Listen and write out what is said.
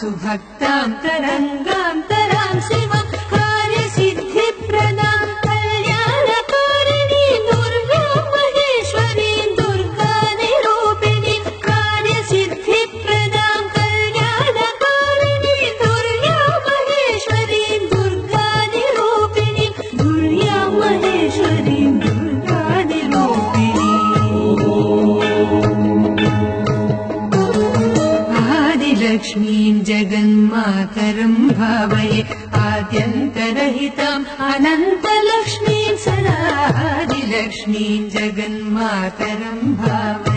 सुभक्तां तरङ्गान्तरां शिवं कार्यसिद्धिप्रदां कल्याणकारिणीं दुर्गां महेश्वरीं दुर्गानिरूपिणीं कार्यसिद्धिप्रदां कल्याणकारिणीं दुर्गां महेश्वरीं दुर्गानिरूपिणीं दुर्गां महेश्वरीं दुर्गानिरूपिणीं आदिलक्ष्मीं जगन्मातरं भावये आद्यन्तरहिताम् अनन्तलक्ष्मीं सदा आदिलक्ष्मीं जगन्मातरं भावये।